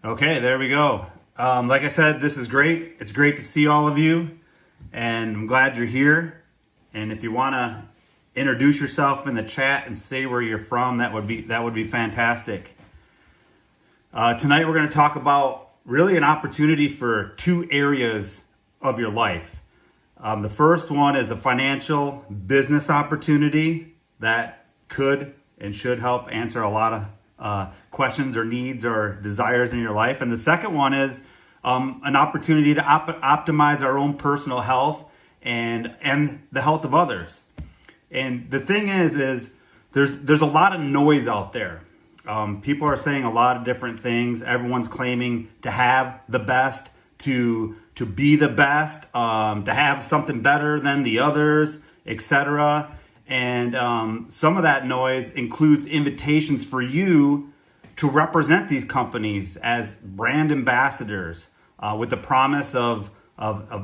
Okay, there we go. Like I said, this is great. It's great to see all of you, and I'm glad you're here. And if you want to introduce yourself in the chat and say where you're from, that would be fantastic. Tonight we're going to talk about really an opportunity for two areas of your life. The first one is a financial business opportunity that could and should help answer a lot of questions or needs or desires in your life. And the second one is an opportunity to optimize our own personal health and the health of others. And the thing is there's a lot of noise out there. People are saying a lot of different things. Everyone's claiming to have the best, to be the best, to have something better than the others, etc. And some of that noise includes invitations for you to represent these companies as brand ambassadors with the promise of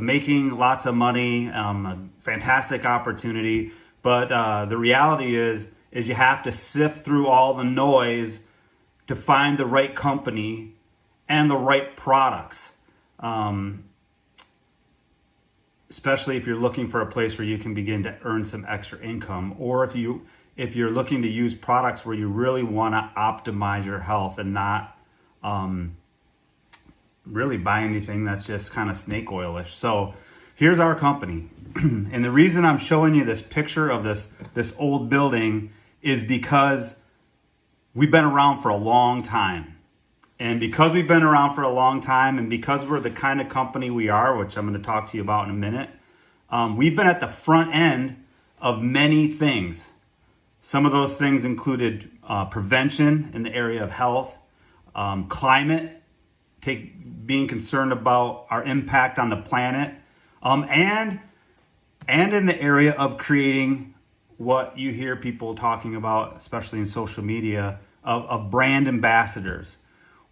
making lots of money, a fantastic opportunity. But the reality is you have to sift through all the noise to find the right company and the right products. Especially if you're looking for a place where you can begin to earn some extra income, or if you're looking to use products where you really want to optimize your health and not really buy anything that's just kind of snake oilish. So here's our company. And the reason I'm showing you this picture of this old building is because we've been around for a long time. And because we've been around for a long time, and because we're the kind of company we are, which I'm going to talk to you about in a minute, we've been at the front end of many things. Some of those things included prevention in the area of health, climate, being concerned about our impact on the planet, and in the area of creating what you hear people talking about, especially in social media, of brand ambassadors.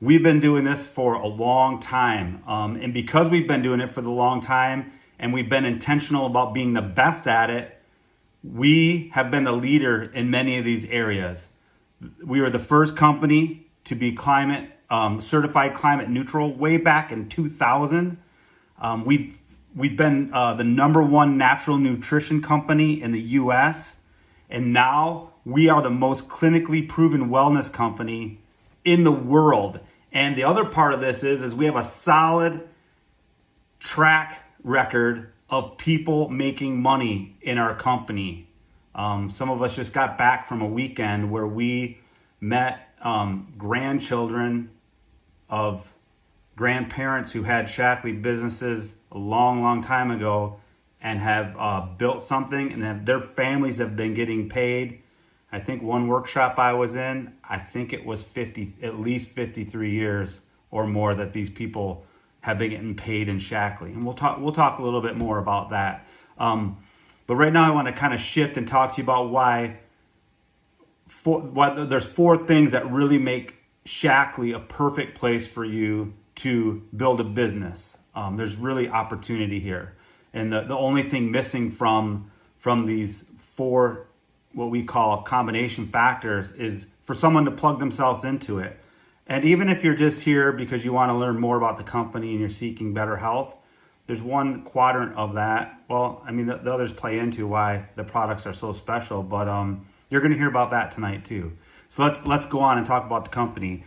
We've been doing this for a long time. And because we've been doing it for the long time and we've been intentional about being the best at it, we have been the leader in many of these areas. We were the first company to be certified climate neutral way back in 2000. We've been the number one natural nutrition company in the US. And now we are the most clinically proven wellness company in the world. And the other part of this is we have a solid track record of people making money in our company. Some of us just got back from a weekend where we met grandchildren of grandparents who had Shackley businesses a long, long time ago and have built something, and their families have been getting paid. I think one workshop I was in, I think it was at least 53 years or more that these people have been getting paid in Shackley. And we'll talk a little bit more about that. But right now I want to kind of shift and talk to you about why there's four things that really make Shackley a perfect place for you to build a business. There's really opportunity here. And the only thing missing from these four, what we call combination factors, is for someone to plug themselves into it. And even if you're just here because you want to learn more about the company and you're seeking better health, there's one quadrant of that. Well, I mean, the others play into why the products are so special, but you're going to hear about that tonight too. So let's go on and talk about the company.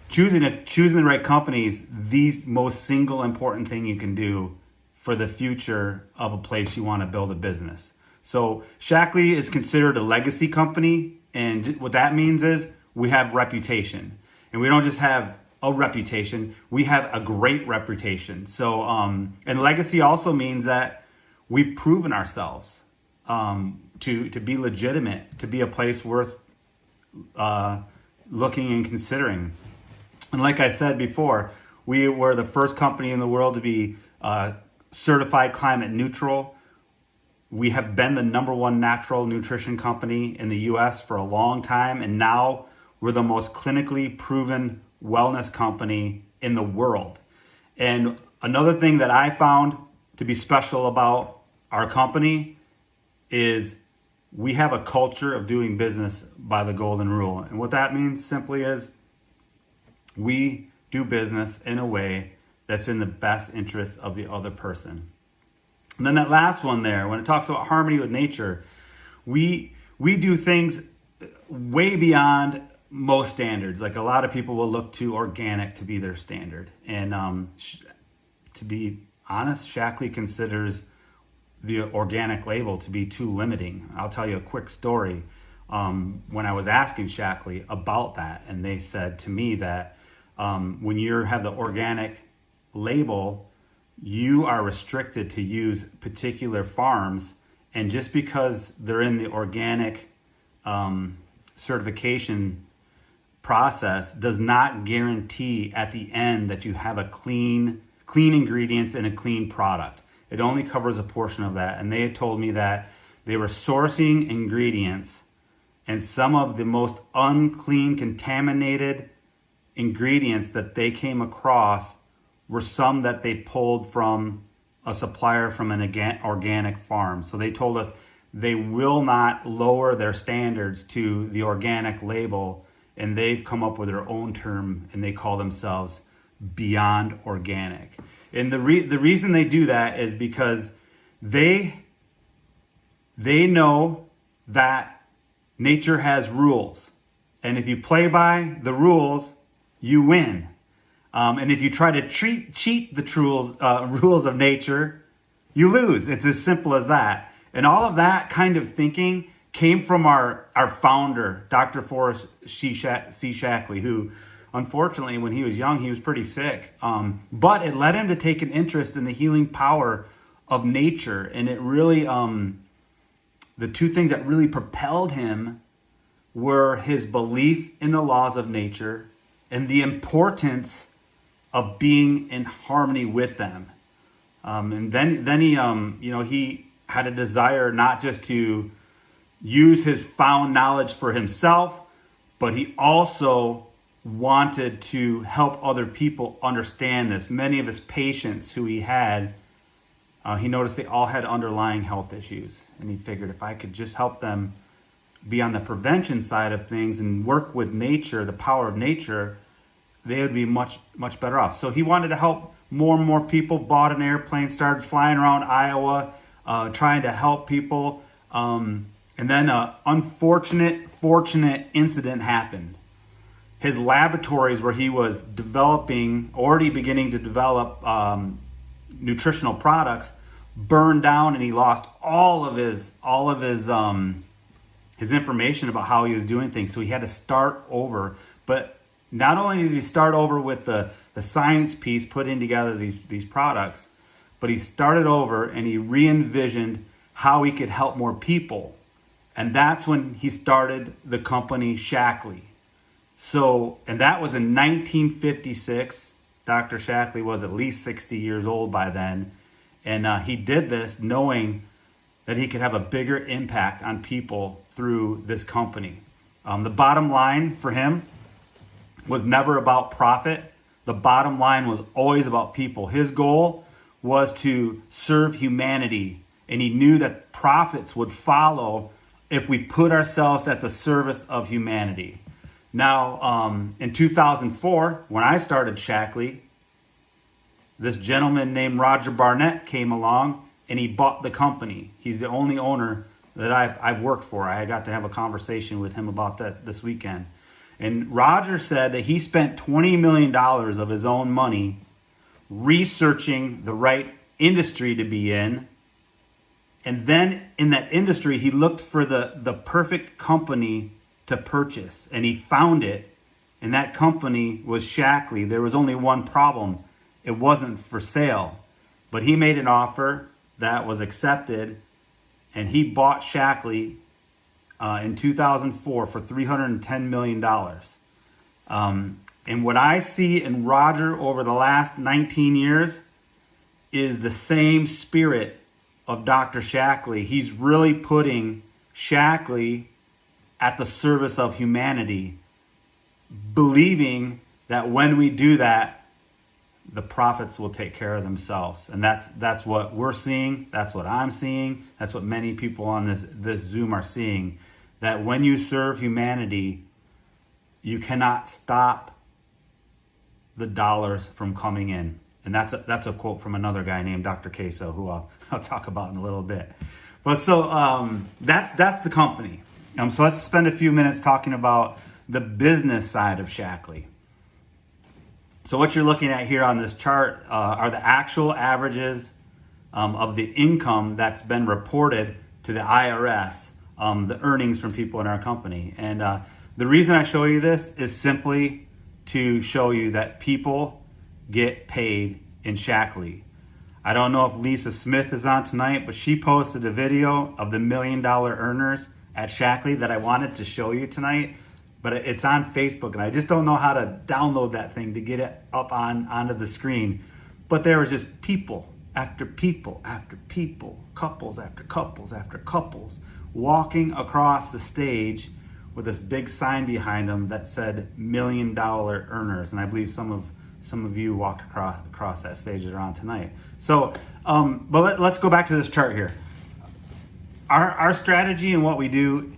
Choosing the right company is the most single important thing you can do for the future of a place you want to build a business. So Shackley is considered a legacy company, and what that means is we have reputation. And we don't just have a reputation, we have a great reputation. So, and legacy also means that we've proven ourselves to be legitimate, to be a place worth looking and considering. And like I said before, we were the first company in the world to be certified climate neutral. We have been the number one natural nutrition company in the US for a long time, and now we're the most clinically proven wellness company in the world. And another thing that I found to be special about our company is we have a culture of doing business by the golden rule. And what that means simply is we do business in a way that's in the best interest of the other person. And then that last one there, when it talks about harmony with nature, we do things way beyond most standards. Like a lot of people will look to organic to be their standard. And to be honest, Shaklee considers the organic label to be too limiting. I'll tell you a quick story. When I was asking Shaklee about that, and they said to me that when you have the organic label, you are restricted to use particular farms, and just because they're in the organic certification process does not guarantee at the end that you have a clean ingredients and a clean product. It only covers a portion of that. And they had told me that they were sourcing ingredients, and some of the most unclean, contaminated ingredients that they came across were some that they pulled from a supplier from an organic farm. So they told us they will not lower their standards to the organic label, and they've come up with their own term, and they call themselves Beyond Organic. And the reason they do that is because they know that nature has rules, and if you play by the rules, you win. And if you try to cheat the rules of nature, you lose. It's as simple as that. And all of that kind of thinking came from our founder, Dr. Forrest C. Shaklee, who unfortunately, when he was young, he was pretty sick. But it led him to take an interest in the healing power of nature. And it really, the two things that really propelled him were his belief in the laws of nature and the importance of being in harmony with them. And then he, he had a desire not just to use his found knowledge for himself, but he also wanted to help other people understand this. Many of his patients who he had, he noticed they all had underlying health issues. And he figured if I could just help them be on the prevention side of things and work with nature, the power of nature, they would be much, much better off. So he wanted to help more and more people, bought an airplane, started flying around Iowa, trying to help people. And then an fortunate incident happened. His laboratories where he was already beginning to develop nutritional products, burned down, and he lost all of his information about how he was doing things. So he had to start over. But not only did he start over with the science piece, putting together these products, but he started over and he re-envisioned how he could help more people. And that's when he started the company Shaklee. So, and that was in 1956. Dr. Shaklee was at least 60 years old by then. And he did this knowing that he could have a bigger impact on people through this company. The bottom line for him was never about profit. The bottom line was always about people. His goal was to serve humanity. And he knew that profits would follow if we put ourselves at the service of humanity. Now, in 2004, when I started Shaklee, this gentleman named Roger Barnett came along and he bought the company. He's the only owner that I've worked for. I got to have a conversation with him about that this weekend. And Roger said that he spent $20 million of his own money researching the right industry to be in. And then in that industry, he looked for the perfect company to purchase, and he found it, and that company was Shaklee. There was only one problem. It wasn't for sale, but he made an offer that was accepted, and he bought Shaklee in 2004 for $310 million. And what I see in Roger over the last 19 years is the same spirit of Dr. Shaklee. He's really putting Shaklee at the service of humanity, believing that when we do that, the profits will take care of themselves. And that's what we're seeing. That's what I'm seeing. That's what many people on this Zoom are seeing. That when you serve humanity, you cannot stop the dollars from coming in. And that's a quote from another guy named Dr. Queso, who I'll talk about in a little bit. But so that's the company. So let's spend a few minutes talking about the business side of Shaklee. So what you're looking at here on this chart are the actual averages of the income that's been reported to the IRS, the earnings from people in our company. And the reason I show you this is simply to show you that people get paid in Shaklee. I don't know if Lisa Smith is on tonight, but she posted a video of the $1 million earners at Shaklee that I wanted to show you tonight. But it's on Facebook, and I just don't know how to download that thing to get it up onto the screen. But there was just people after people after people, couples after couples after couples, walking across the stage with this big sign behind them that said $1 million earners. And I believe some of you walked across that stage that are on tonight. So, but let's go back to this chart here. Our strategy and what we do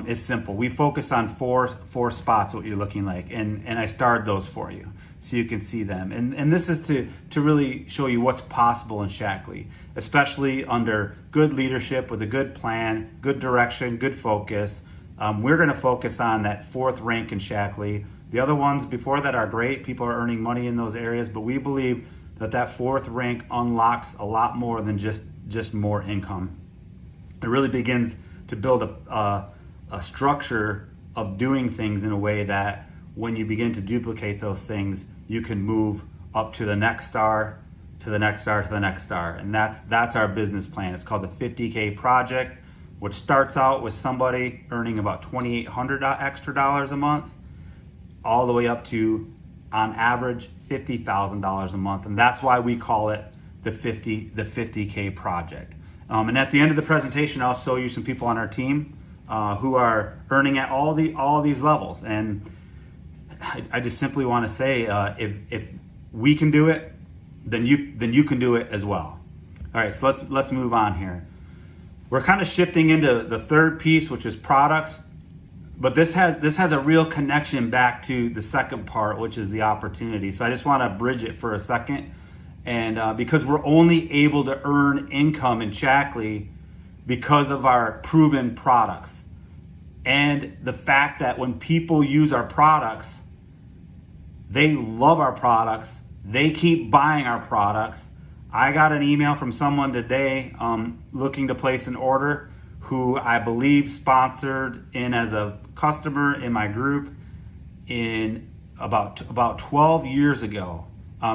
is simple. We focus on four spots, what you're looking like, and I starred those for you so you can see them. And this is to really show you what's possible in Shaklee, especially under good leadership with a good plan, good direction, good focus. We're going to focus on that fourth rank in Shaklee. The other ones before that are great. People are earning money in those areas, but we believe that fourth rank unlocks a lot more than just more income. It really begins to build a structure of doing things in a way that when you begin to duplicate those things, you can move up to the next star, to the next star, to the next star. And that's our business plan. It's called the 50K project, which starts out with somebody earning about $2,800 extra dollars a month, all the way up to, on average, $50,000 a month. And that's why we call it the 50K project. And at the end of the presentation, I'll show you some people on our team who are earning at all these levels. And I just simply want to say, if we can do it, then you can do it as well. All right, so let's move on here. We're kind of shifting into the third piece, which is products, but this has a real connection back to the second part, which is the opportunity. So I just want to bridge it for a second. And because we're only able to earn income in Shaklee because of our proven products and the fact that when people use our products, they love our products, they keep buying our products. I got an email from someone today looking to place an order who I believe sponsored in as a customer in my group in about 12 years ago.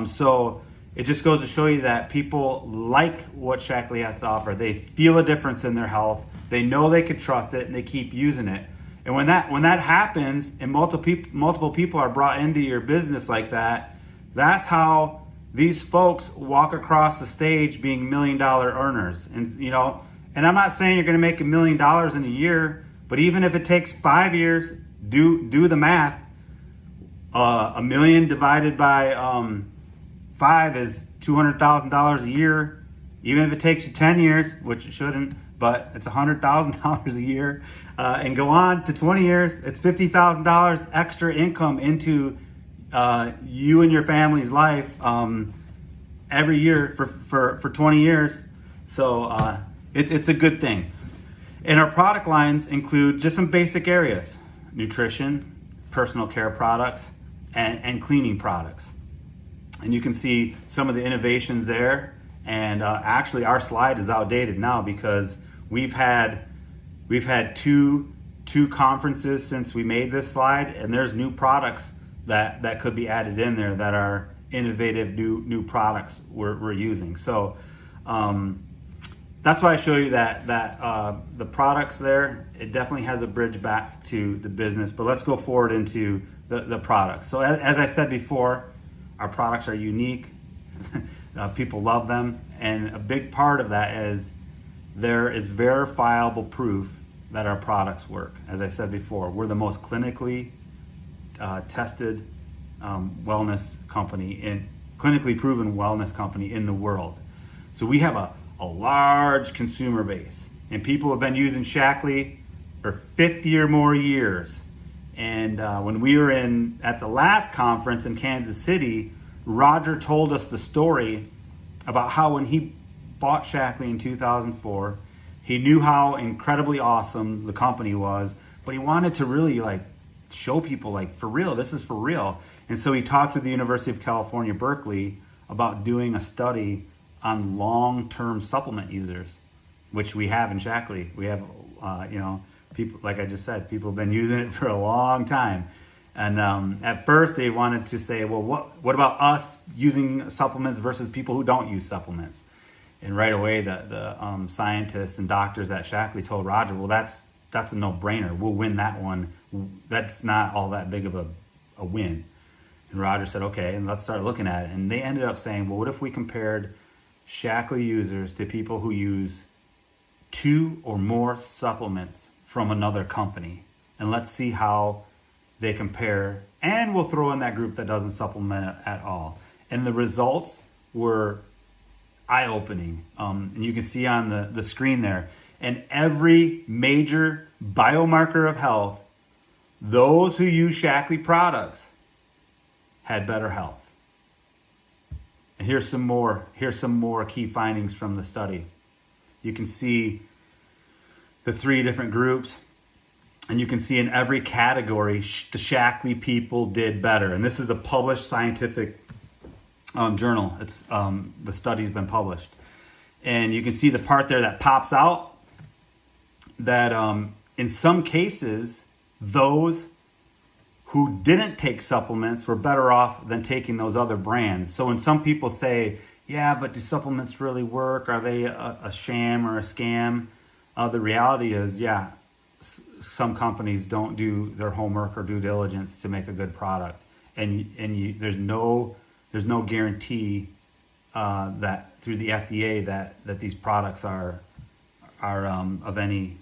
So it just goes to show you that people like what Shaklee has to offer. They feel a difference in their health. They know they can trust it, and they keep using it. And when that happens, and multiple people are brought into your business like that, that's how these folks walk across the stage being $1 million earners. And I'm not saying you're going to make $1 million in a year, but even if it takes 5 years, do the math. $1 million divided by 5 is $200,000 a year. Even if it takes you 10 years, which it shouldn't, but it's $100,000 a year, and go on to 20 years, it's $50,000 extra income into you and your family's life every year for 20 years. So it's a good thing. And our product lines include just some basic areas: nutrition, personal care products, and cleaning products. And you can see some of the innovations there. And actually, our slide is outdated now because we've had two conferences since we made this slide, and there's new products that could be added in there that are innovative new products we're using. So that's why I show you that the products there. It definitely has a bridge back to the business. But let's go forward into the products. So as I said before, our products are unique. People love them, and a big part of that is there is verifiable proof that our products work. As I said before, we're the most clinically tested wellness company clinically proven wellness company in the world. So we have a large consumer base, and people have been using Shaklee for 50 or more years. And when we were at the last conference in Kansas City, Roger told us the story about how when he bought Shaklee in 2004, he knew how incredibly awesome the company was, but he wanted to really like show people like, for real, this is for real. And so he talked with the University of California, Berkeley, about doing a study on long-term supplement users, which we have in Shaklee. We have, people, like I just said, people have been using it for a long time. And at first they wanted to say, well, what about us using supplements versus people who don't use supplements? And right away, the scientists and doctors at Shaklee told Roger, well, that's a no-brainer. We'll win that one. That's not all that big of a win. And Roger said, okay, and let's start looking at it. And they ended up saying, well, what if we compared Shaklee users to people who use 2 or more supplements from another company? And let's see how they compare. And we'll throw in that group that doesn't supplement at all. And the results were eye-opening. And you can see on the screen there. And every major biomarker of health, those who use Shaklee products had better health. And here's some more key findings from the study. You can see the 3 different groups, and you can see in every category the Shaklee people did better. And this is a published scientific journal. It's the study's been published, and you can see the part there that pops out that in some cases those who didn't take supplements were better off than taking those other brands. So when some people say, yeah, but do supplements really work? Are they a sham or a scam? The reality is, yeah, some companies don't do their homework or due diligence to make a good product, and there's no guarantee that through the FDA that these products are of any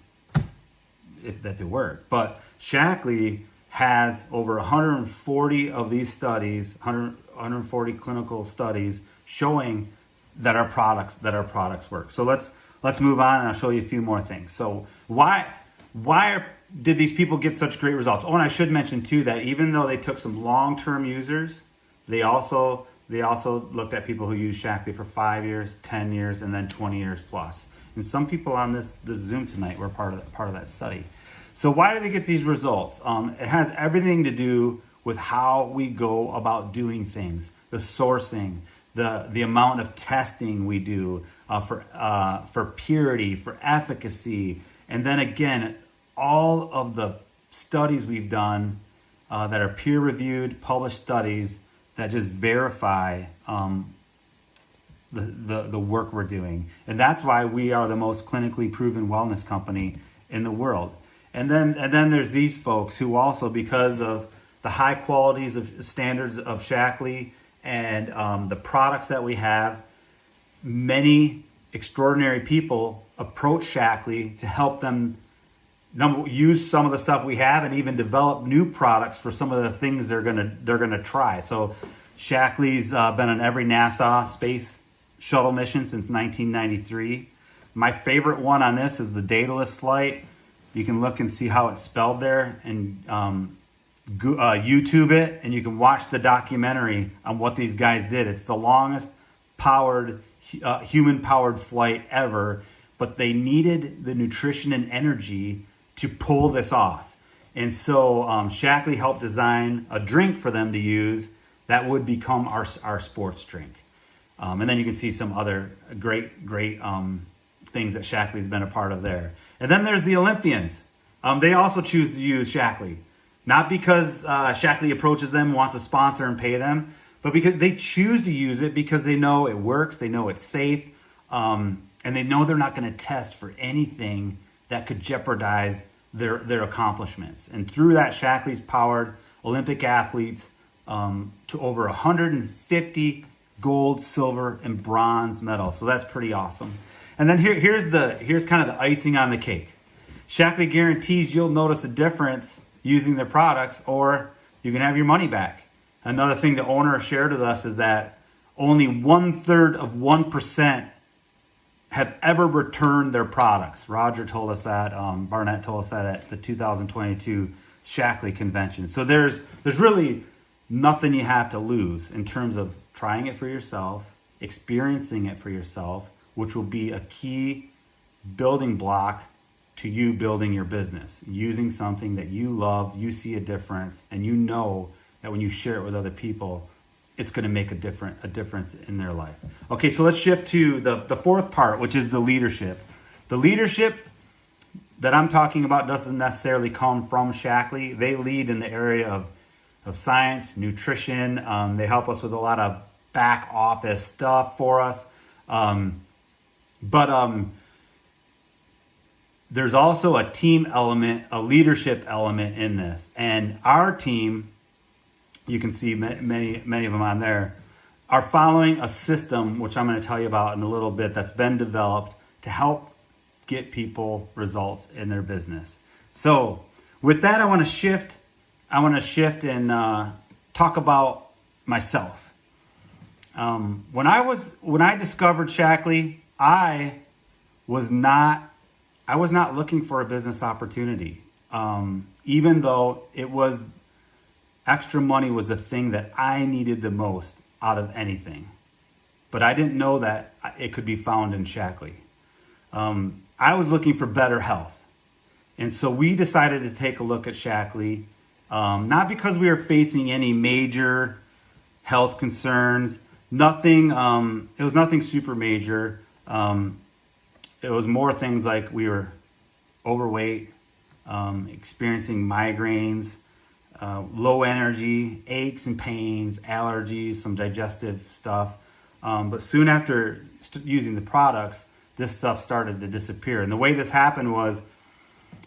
that they work. But Shaklee has over 140 of these studies, 140 clinical studies showing that our products work. So let's move on, and I'll show you a few more things. So why did these people get such great results? Oh, and I should mention too that even though they took some long-term users, they also looked at people who use Shaklee for 5 years, 10 years, and then 20 years plus. And some people on this Zoom tonight were part of that study. So why do they get these results? It has everything to do with how we go about doing things, the sourcing, the amount of testing we do for purity, for efficacy, and then again, all of the studies we've done that are peer-reviewed, published studies that just verify the work we're doing. And that's why we are the most clinically proven wellness company in the world. And then there's these folks who also, because of the high qualities of standards of Shaklee and the products that we have, many extraordinary people approach Shaklee to help them use some of the stuff we have and even develop new products for some of the things they're gonna try. So Shaklee's been on every NASA space shuttle mission since 1993. My favorite one on this is the Daedalus flight. You can look and see how it's spelled there, and YouTube it, and you can watch the documentary on what these guys did. It's the longest human-powered flight ever, but they needed the nutrition and energy to pull this off. And so Shaklee helped design a drink for them to use that would become our sports drink. And then you can see some other great things that Shaklee's been a part of there. And then there's the Olympians. They also choose to use Shaklee. Not because Shaklee approaches them, wants a sponsor and pay them, but because they choose to use it because they know it works, they know it's safe, and they know they're not going to test for anything that could jeopardize their accomplishments. And through that, Shaklee's powered Olympic athletes to over 150 gold, silver, and bronze medals. So that's pretty awesome. And then here's kind of the icing on the cake. Shaklee guarantees you'll notice a difference using their products, or you can have your money back. Another thing the owner shared with us is that only 1/3 of 1% have ever returned their products. Roger told us that. Barnett told us that at the 2022 Shackley convention. So there's really nothing you have to lose in terms of trying it for yourself, experiencing it for yourself, which will be a key building block to you building your business, using something that you love, you see a difference, and you know that when you share it with other people, it's going to make a difference in their life. Okay, so let's shift to the fourth part, which is the leadership. The leadership that I'm talking about doesn't necessarily come from Shackley. They lead in the area of science, nutrition. They help us with a lot of back office stuff for us. But there's also a team element, a leadership element in this. And our team, you can see many of them on there, are following a system, which I'm going to tell you about in a little bit, that's been developed to help get people results in their business. So with that, I want to shift and talk about myself. When I discovered Shackley, I was not looking for a business opportunity. Even though extra money was the thing that I needed the most out of anything. But I didn't know that it could be found in Shackley. I was looking for better health. And so we decided to take a look at Shackley, not because we were facing any major health concerns, nothing, it was nothing super major. It was more things like we were overweight, experiencing migraines, low energy, aches and pains, allergies, some digestive stuff. But soon after using the products, this stuff started to disappear. And the way this happened was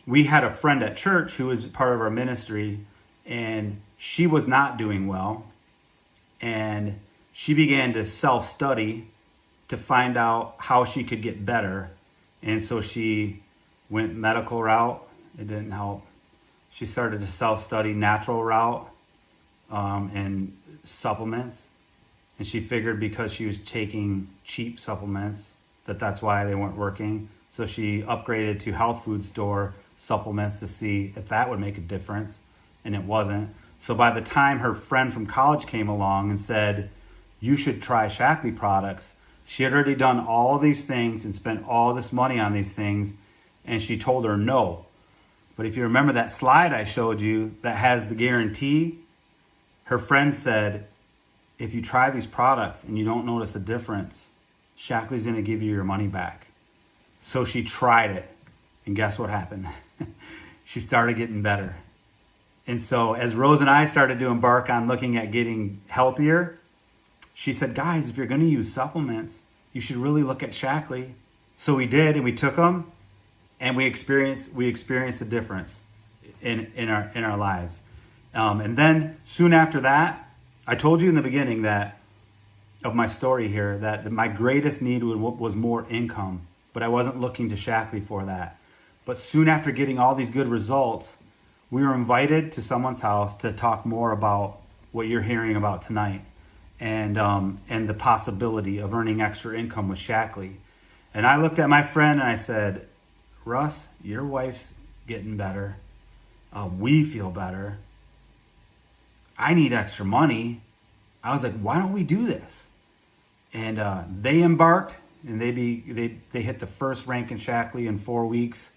we had a friend at church who was part of our ministry, and she was not doing well. And she began to self-study to find out how she could get better. And so she went medical route. It didn't help. She started to self-study natural route and supplements. And she figured because she was taking cheap supplements that's why they weren't working. So she upgraded to health food store supplements to see if that would make a difference. And it wasn't. So by the time her friend from college came along and said, you should try Shackley products, she had already done all these things and spent all this money on these things. And she told her no. But if you remember that slide I showed you that has the guarantee, her friend said, if you try these products and you don't notice a difference, Shackley's going to give you your money back. So she tried it. And guess what happened? She started getting better. And so as Rose and I started to embark on looking at getting healthier, she said, guys, if you're going to use supplements, you should really look at Shackley. So we did, and we took them. And we experienced a difference in our lives. And then soon after that, I told you in the beginning of my story here that my greatest need was more income, but I wasn't looking to Shackley for that. But soon after getting all these good results, we were invited to someone's house to talk more about what you're hearing about tonight, and the possibility of earning extra income with Shackley. And I looked at my friend and I said, Russ, your wife's getting better. We feel better. I need extra money. I was like, why don't we do this? And they embarked, and they hit the first rank in Shackley in 4 weeks.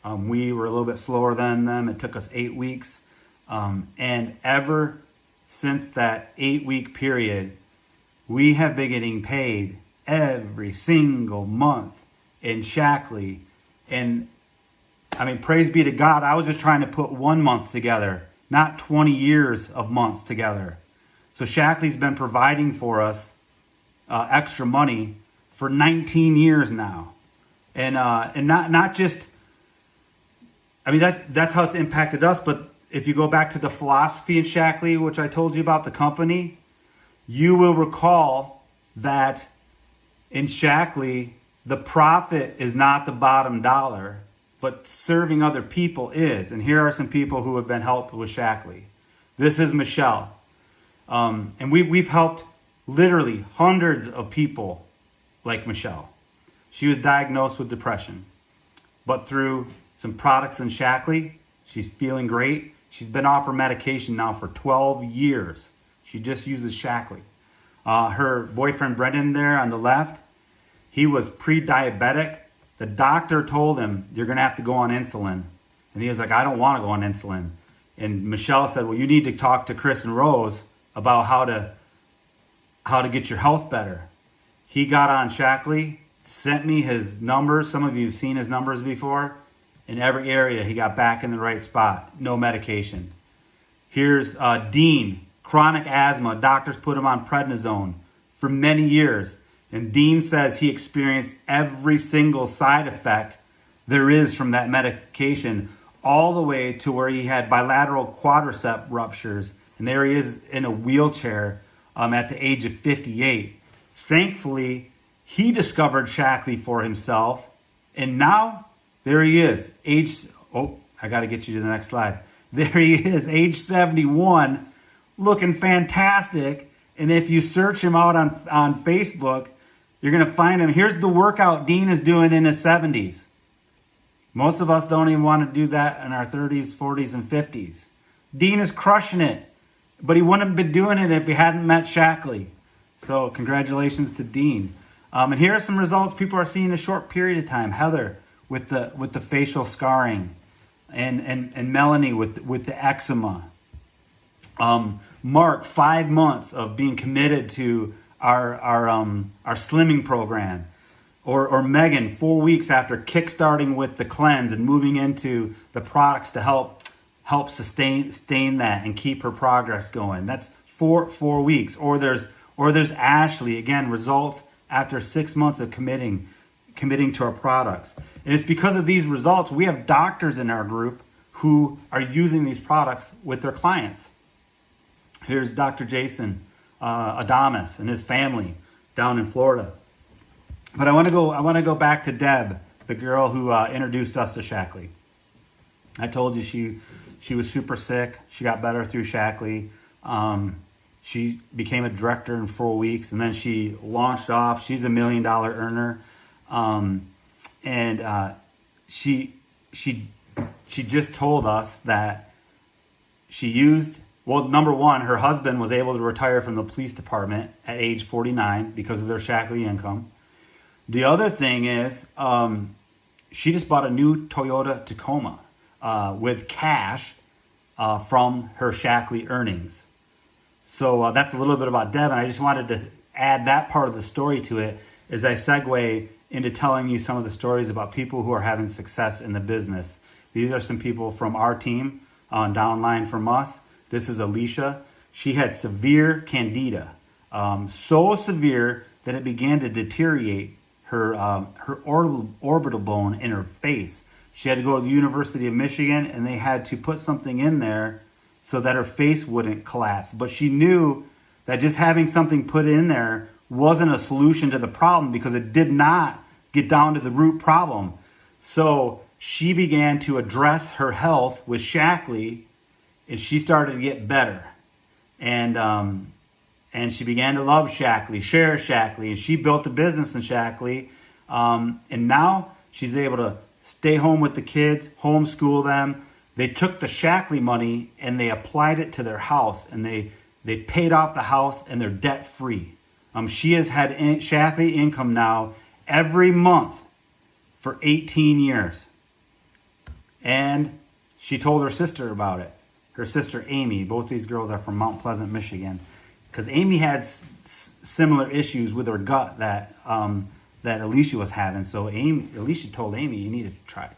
We were a little bit slower than them. It took us 8 weeks. And ever since that 8-week period, we have been getting paid every single month in Shackley. And I mean, praise be to God, I was just trying to put 1 month together, not 20 years of months together. So Shackley's been providing for us extra money for 19 years now. And not just, I mean, that's how it's impacted us. But if you go back to the philosophy in Shackley, which I told you about, the company, you will recall that in Shackley, the profit is not the bottom dollar, but serving other people is. And here are some people who have been helped with Shackley. This is Michelle. And we've helped literally hundreds of people like Michelle. She was diagnosed with depression, but through some products in Shackley, she's feeling great. She's been off her medication now for 12 years. She just uses Shackley. Her boyfriend Brendan there on the left, he was pre-diabetic. The doctor told him, you're going to have to go on insulin. And he was like, I don't want to go on insulin. And Michelle said, well, you need to talk to Chris and Rose about how to get your health better. He got on Shackley, sent me his numbers. Some of you have seen his numbers before. In every area, he got back in the right spot. No medication. Here's Dean, chronic asthma. Doctors put him on prednisone for many years. And Dean says he experienced every single side effect there is from that medication, all the way to where he had bilateral quadricep ruptures. And there he is in a wheelchair at the age of 58. Thankfully, he discovered Shackley for himself. And now, there he is. I got to get you to the next slide. There he is, age 71, looking fantastic. And if you search him out on Facebook, you're going to find him. Here's the workout Dean is doing in his 70s. Most of us don't even want to do that in our 30s, 40s, and 50s. Dean is crushing it, but he wouldn't have been doing it if he hadn't met Shackley. So congratulations to Dean. And here are some results people are seeing in a short period of time. Heather with the facial scarring, and Melanie with the eczema. Mark, 5 months of being committed to our slimming program. Or Megan, 4 weeks after kickstarting with the cleanse and moving into the products to help sustain that and keep her progress going. That's 4 weeks. Or there's Ashley, again, results after 6 months of committing to our products. And it's because of these results, we have doctors in our group who are using these products with their clients. Here's Dr. Jason Adamus and his family down in Florida. But I want to go back to Deb, the girl who introduced us to Shackley. I told you she was super sick. She got better through Shackley. She became a director in 4 weeks, and then she launched off. She's $1 million earner, and she just told us that she used. Well, number one, her husband was able to retire from the police department at age 49 because of their Shackley income. The other thing is, she just bought a new Toyota Tacoma with cash from her Shackley earnings. So that's a little bit about Deb, and I just wanted to add that part of the story to it as I segue into telling you some of the stories about people who are having success in the business. These are some people from our team downline from us. This is Alicia. She had severe candida, so severe that it began to deteriorate her orbital bone in her face. She had to go to the University of Michigan, and they had to put something in there so that her face wouldn't collapse. But she knew that just having something put in there wasn't a solution to the problem because it did not get down to the root problem. So she began to address her health with Shackley, and she started to get better. And she began to love Shackley, share Shackley, and she built a business in Shackley. And now she's able to stay home with the kids, homeschool them. They took the Shackley money and they applied it to their house, and they paid off the house, and they're debt free. She has had Shackley income now every month for 18 years. And she told her sister about it. Her sister Amy, both these girls are from Mount Pleasant, Michigan. Because Amy had similar issues with her gut that Alicia was having. So Alicia told Amy, you need to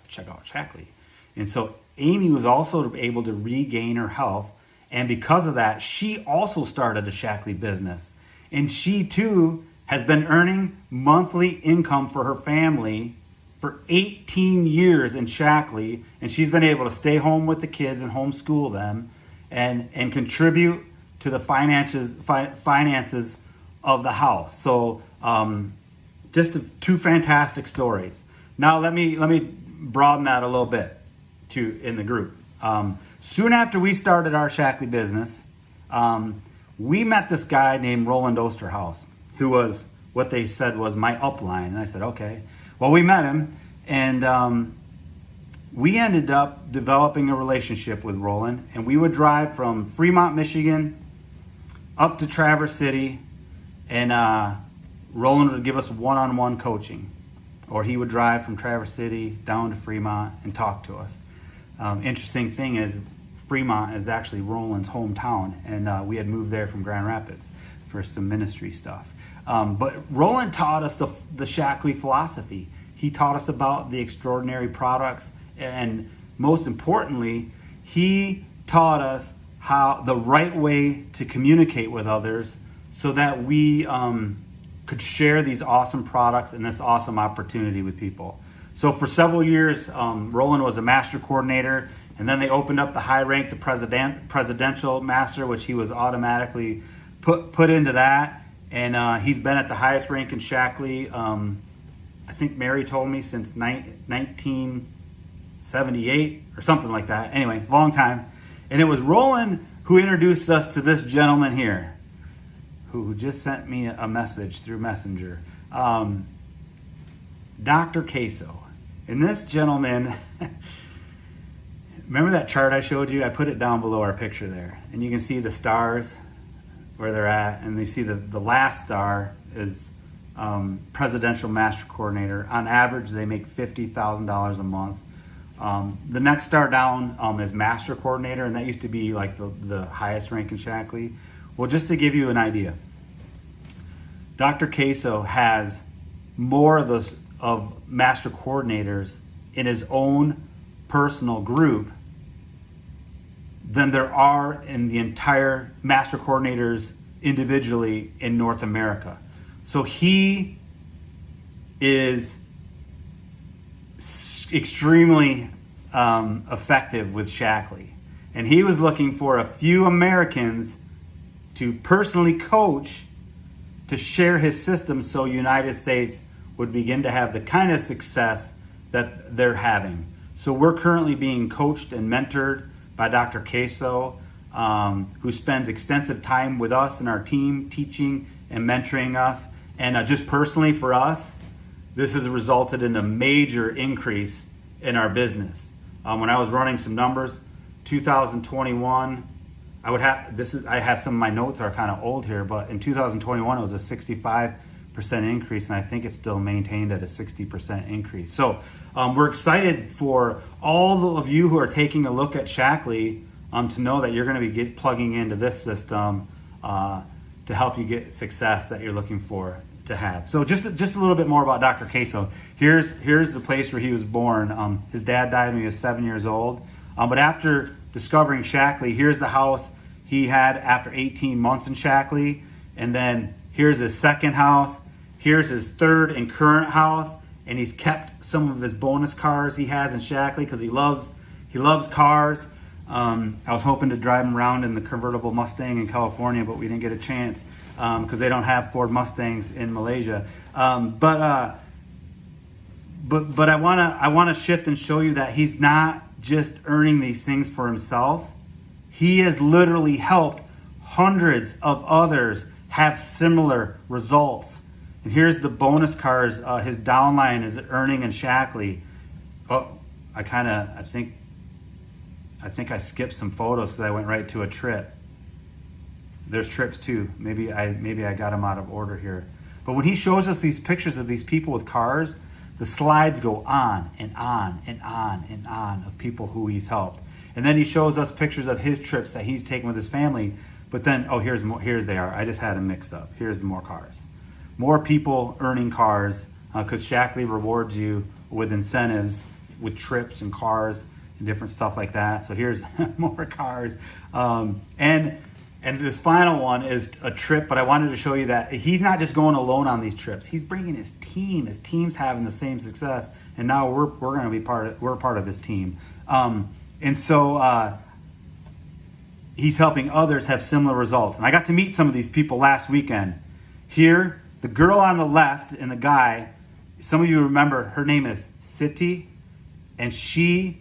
check out Shackley. And so Amy was also able to regain her health. And because of that, she also started a Shackley business. And she too has been earning monthly income for her family for 18 years in Shackley. And she's been able to stay home with the kids and homeschool them and contribute to the finances of the house. So just two fantastic stories. Now let me broaden that a little bit in the group. Soon after we started our Shackley business, we met this guy named Roland Osterhaus, who was what they said was my upline. And I said, okay. Well, we met him, and we ended up developing a relationship with Roland, and we would drive from Fremont, Michigan, up to Traverse City, and Roland would give us one-on-one coaching, or he would drive from Traverse City down to Fremont and talk to us. Interesting thing is, Fremont is actually Roland's hometown, and we had moved there from Grand Rapids for some ministry stuff. But Roland taught us the Shaklee philosophy. He taught us about the extraordinary products, and most importantly, he taught us how the right way to communicate with others so that we could share these awesome products and this awesome opportunity with people. So for several years, Roland was a master coordinator, and then they opened up the high rank to presidential master, which he was automatically put into that. And he's been at the highest rank in Shaklee, I think Mary told me, since 1978 or something like that. Anyway, long time. And it was Roland who introduced us to this gentleman here, who just sent me a message through Messenger. Dr. Queso. And this gentleman, remember that chart I showed you? I put it down below our picture there. And you can see the stars where they're at. And you see the last star is presidential master coordinator. On average, they make $50,000 a month. The next star down is master coordinator, and that used to be like the highest rank in Shaklee. Well, just to give you an idea, Dr. Queso has more of master coordinators in his own personal group than there are in the entire master coordinators individually in North America. So he is extremely effective with Shaklee. And he was looking for a few Americans to personally coach to share his system so United States would begin to have the kind of success that they're having. So we're currently being coached and mentored by Dr. Queso, who spends extensive time with us and our team, teaching and mentoring us. And just personally for us, this has resulted in a major increase in our business. When I was running some numbers, 2021, I have some of my notes are kind of old here, but in 2021 it was a 65% increase, and I think it's still maintained at a 60% increase. So we're excited for all of you who are taking a look at Shaklee to know that you're going to be plugging into this system to help you get success that you're looking for to have. So just a little bit more about Dr. Queso. Here's the place where he was born. His dad died when he was 7 years old. But after discovering Shaklee, here's the house he had after 18 months in Shaklee. And then here's his second house. Here's his third and current house. And he's kept some of his bonus cars he has in Shaklee because he loves cars. I was hoping to drive him around in the convertible Mustang in California, but we didn't get a chance because they don't have Ford Mustangs in Malaysia. But I want to shift and show you that he's not just earning these things for himself. He has literally helped hundreds of others have similar results. And here's the bonus cars his downline is earning in Shaklee. Oh, I think I skipped some photos because I went right to a trip. There's trips too. Maybe I got them out of order here. But when he shows us these pictures of these people with cars, the slides go on and on and on and on of people who he's helped. And then he shows us pictures of his trips that he's taken with his family. But then, here's more. Here's they are. I just had them mixed up. Here's more cars. More people earning cars because Shaklee rewards you with incentives, with trips and cars and different stuff like that. So here's more cars. And this final one is a trip, but I wanted to show you that he's not just going alone on these trips. He's bringing his team. His team's having the same success, and now we're going to be we're part of his team. And so he's helping others have similar results. And I got to meet some of these people last weekend. Here, the girl on the left and the guy, some of you remember, her name is Siti, and she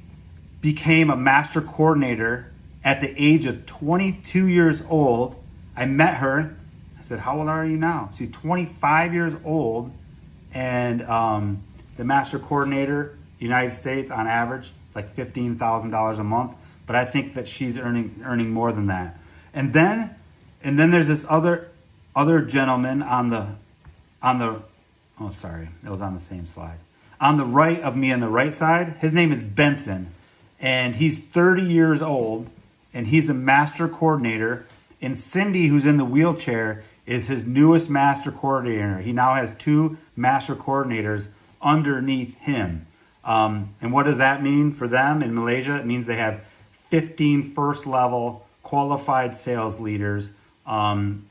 became a master coordinator at the age of 22 years old. I met her. I said, how old are you now? She's 25 years old, and the master coordinator, United States, on average, like $15,000 a month. But I think that she's earning more than that. And then there's this other gentleman on the oh, sorry, it was on the same slide. On the right of me on the right side, his name is Benson, and he's 30 years old, and he's a master coordinator. And Cindy, who's in the wheelchair, is his newest master coordinator. He now has 2 master coordinators underneath him. And what does that mean for them in Malaysia? It means they have 15 first-level qualified sales leaders, and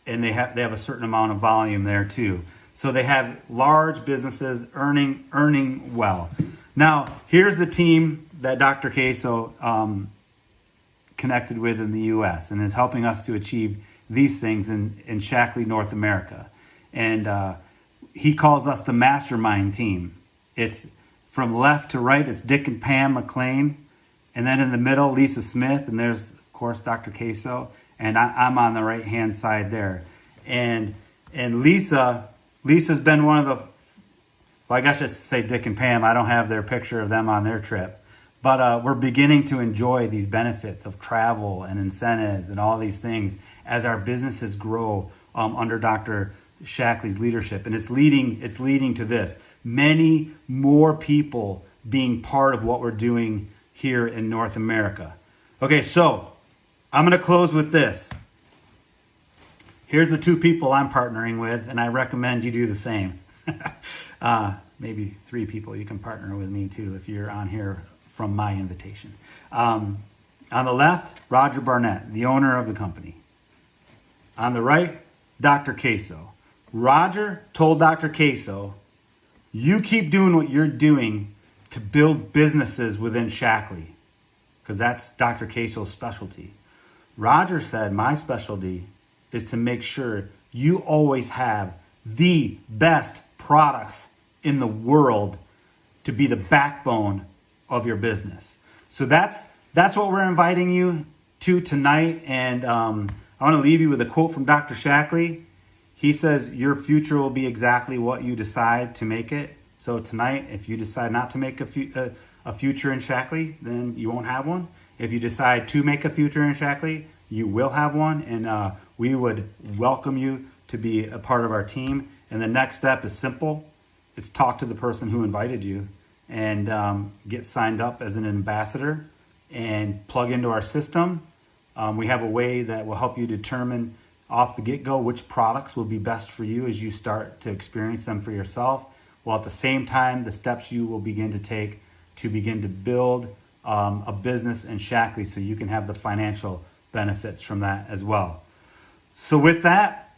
they have a certain amount of volume there too. So they have large businesses earning well. Now, here's the team that Dr. Queso connected with in the U.S. and is helping us to achieve these things in Shackley, North America. And he calls us the mastermind team. It's from left to right, it's Dick and Pam McLean. And then in the middle, Lisa Smith. And there's, of course, Dr. Queso. And I'm on the right-hand side there. And Lisa's been one of the, well, I guess I should say Dick and Pam. I don't have their picture of them on their trip. But we're beginning to enjoy these benefits of travel and incentives and all these things as our businesses grow under Dr. Shackley's leadership. And it's leading to this. Many more people being part of what we're doing here in North America. Okay, so I'm going to close with this. Here's the 2 people I'm partnering with, and I recommend you do the same. Maybe 3 people you can partner with me too if you're on here from my invitation. On the left, Roger Barnett, the owner of the company. On the right, Dr. Queso. Roger told Dr. Queso, you keep doing what you're doing to build businesses within Shackley, because that's Dr. Queso's specialty. Roger said, my specialty is to make sure you always have the best products in the world to be the backbone of your business. So that's what we're inviting you to tonight. And I want to leave you with a quote from Dr. Shackley. He says, your future will be exactly what you decide to make it. So tonight, if you decide not to make a future in Shackley, then you won't have one. If you decide to make a future in Shackley, you will have one. And we would welcome you to be a part of our team. And the next step is simple. It's talk to the person who invited you and get signed up as an ambassador and plug into our system. We have a way that will help you determine off the get-go which products will be best for you as you start to experience them for yourself, while at the same time the steps you will begin to take to begin to build a business in Shackley so you can have the financial benefits from that as well. So with that,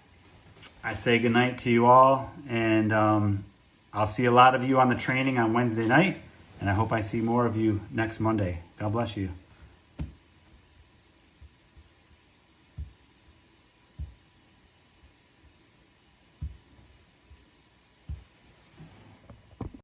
I say goodnight to you all, and I'll see a lot of you on the training on Wednesday night, and I hope I see more of you next Monday. God bless you.